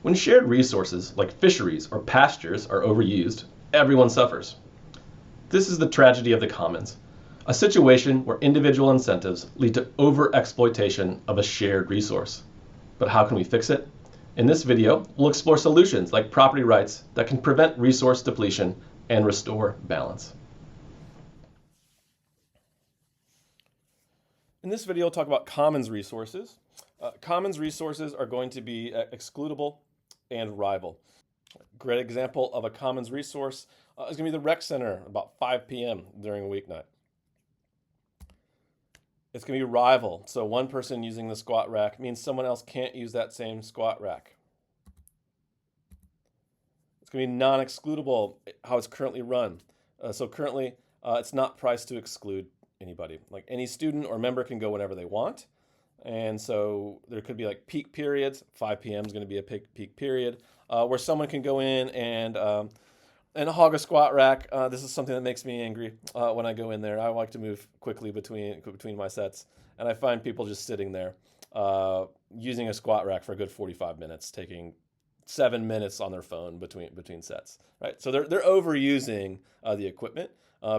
When shared resources like fisheries or pastures are overused, everyone suffers. This is the tragedy of the commons, a situation where individual incentives lead to over-exploitation of a shared resource. But how can we fix it? In this video, we'll explore solutions like property rights that can prevent resource depletion and restore balance. In this video, we'll talk about commons resources. Commons resources are going to be excludable and rival. A great example of a commons resource is going to be the rec center about 5 p.m. during a weeknight. It's going to be rival. So one person using the squat rack means someone else can't use that same squat rack. It's going to be non-excludable how it's currently run. So currently, it's not priced to exclude anybody. Like any student or member can go whenever they want. And so there could be like peak periods. 5 p.m. is going to be a peak period where someone can go in and hog a squat rack. This is something that makes me angry when I go in there. I like to move quickly between my sets, and I find people just sitting there using a squat rack for a good 45 minutes, taking 7 minutes on their phone between sets. Right, so they're overusing the equipment.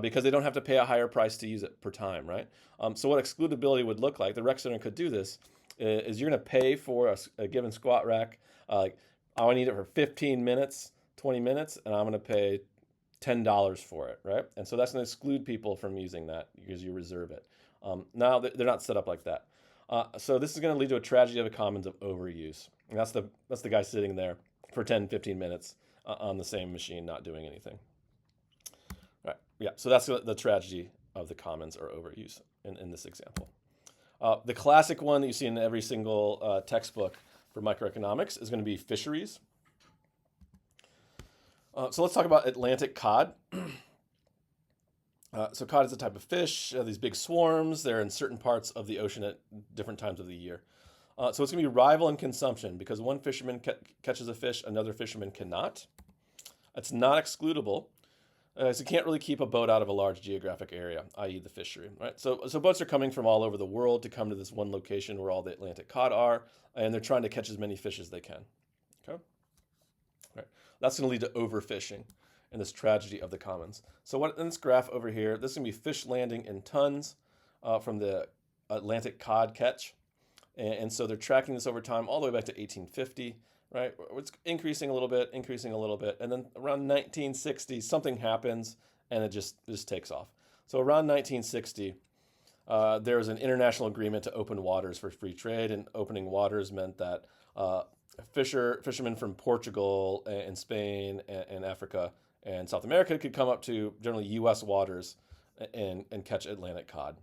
Because they don't have to pay a higher price to use it per time, right? So what excludability would look like, the rec center could do this, is you're going to pay for a given squat rack. Like, I need it for 15 minutes, 20 minutes, and I'm going to pay $10 for it, right? And so that's going to exclude people from using that because you reserve it. Now, they're not set up like that. So this is going to lead to a tragedy of the commons of overuse. And that's the guy sitting there for 10, 15 minutes on the same machine, not doing anything. Right. Yeah, so that's the tragedy of the commons or overuse in this example. The classic one that you see in every single textbook for microeconomics is going to be fisheries. So let's talk about Atlantic cod. So cod is a type of fish, these big swarms. They're in certain parts of the ocean at different times of the year. So it's going to be rival in consumption because one fisherman catches a fish, another fisherman cannot. It's not excludable. So you can't really keep a boat out of a large geographic area, i.e. the fishery, right? So boats are coming from all over the world to come to this one location where all the Atlantic cod are, and they're trying to catch as many fish as they can, okay? Right. That's going to lead to overfishing and this tragedy of the commons. So what in this graph over here, this is going to be fish landing in tons from the Atlantic cod catch. And so they're tracking this over time all the way back to 1850. Right, it's increasing a little bit, and then around 1960, something happens, and it just takes off. So around 1960, there was an international agreement to open waters for free trade, and opening waters meant that fishermen from Portugal and Spain and Africa and South America could come up to generally U.S. waters and catch Atlantic cod.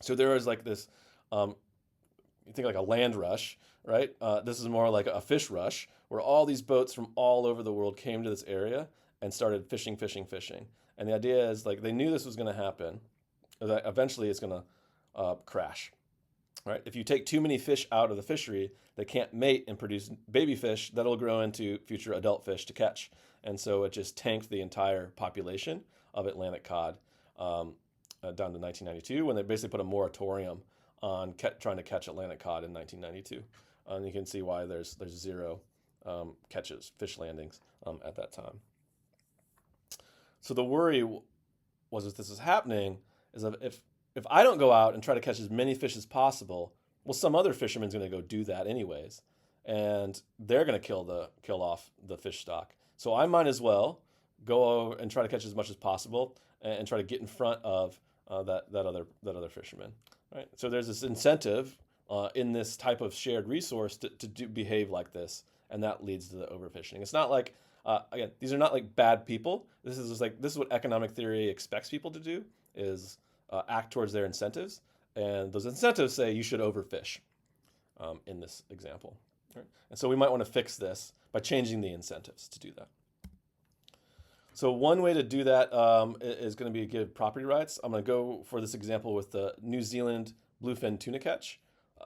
So there was like this, you think like a land rush. Right? This is more like a fish rush where all these boats from all over the world came to this area and started fishing. And the idea is like they knew this was going to happen, that eventually it's going to crash. Right? If you take too many fish out of the fishery, they can't mate and produce baby fish that'll grow into future adult fish to catch. And so it just tanked the entire population of Atlantic cod down to 1992 when they basically put a moratorium on trying to catch Atlantic cod in 1992. And you can see why there's zero catches, fish landings at that time. So the worry was if this is happening is that if I don't go out and try to catch as many fish as possible, well, some other fisherman's going to go do that anyways, and they're going to kill off the fish stock. So I might as well go over and try to catch as much as possible and try to get in front of that other fisherman. Right. So there's this incentive in this type of shared resource to behave like this, and that leads to the overfishing. It's not like, again, these are not like bad people. This is what economic theory expects people to do, is act towards their incentives, and those incentives say you should overfish in this example. Right? And so we might want to fix this by changing the incentives to do that. So one way to do that is going to be to give property rights. I'm going to go for this example with the New Zealand bluefin tuna catch.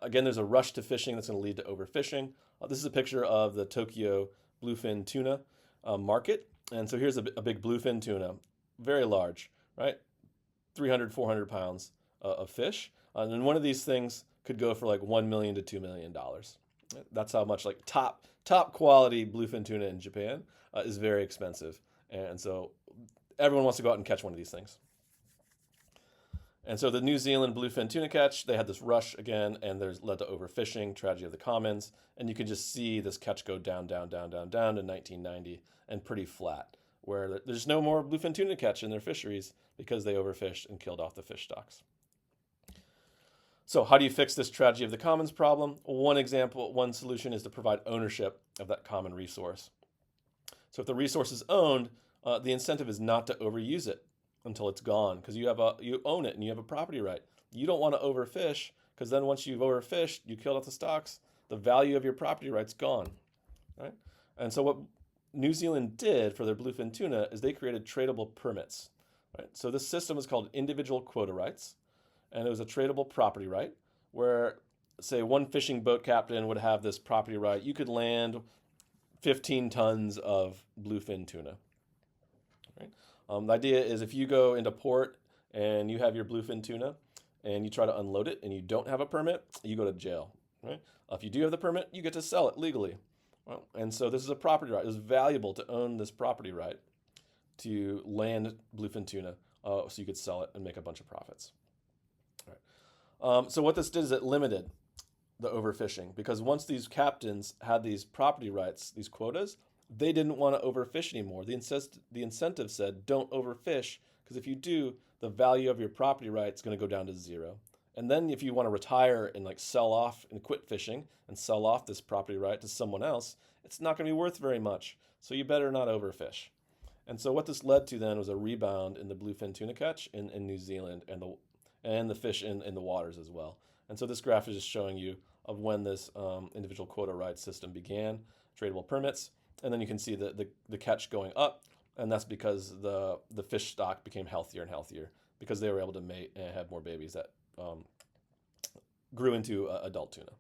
Again, there's a rush to fishing that's going to lead to overfishing. This is a picture of the Tokyo bluefin tuna market. And so here's a big bluefin tuna, very large, right? 300, 400 pounds of fish. And then one of these things could go for like $1 million to $2 million. That's how much like top top quality bluefin tuna in Japan is very expensive. And so everyone wants to go out and catch one of these things. And so the New Zealand bluefin tuna catch, they had this rush again, and there's led to overfishing, tragedy of the commons, and you can just see this catch go down, down, down, down, down to 1990, and pretty flat, where there's no more bluefin tuna catch in their fisheries because they overfished and killed off the fish stocks. So how do you fix this tragedy of the commons problem? One solution is to provide ownership of that common resource. So if the resource is owned, the incentive is not to overuse it until it's gone, because you own it and you have a property right. You don't want to overfish, because then once you've overfished, you killed off the stocks, the value of your property right's gone, right? And so what New Zealand did for their bluefin tuna is they created tradable permits, right? So this system is called individual quota rights, and it was a tradable property right where, say, one fishing boat captain would have this property right. You could land 15 tons of bluefin tuna, right? The idea is if you go into port and you have your bluefin tuna and you try to unload it and you don't have a permit, you go to jail, right? If you do have the permit, you get to sell it legally. Well, and so this is a property right. It's valuable to own this property right to land bluefin tuna so you could sell it and make a bunch of profits. All right. So what this did is it limited the overfishing, because once these captains had these property rights, these quotas, they didn't want to overfish anymore. The incentive said, don't overfish, because if you do, the value of your property right is going to go down to zero. And then if you want to retire and like sell off and quit fishing and sell off this property right to someone else, it's not going to be worth very much. So you better not overfish. And so what this led to then was a rebound in the bluefin tuna catch in New Zealand and the fish in the waters as well. And so this graph is just showing you of when this individual quota rights system began, tradable permits. And then you can see the catch going up, and that's because the fish stock became healthier and healthier because they were able to mate and have more babies that grew into adult tuna.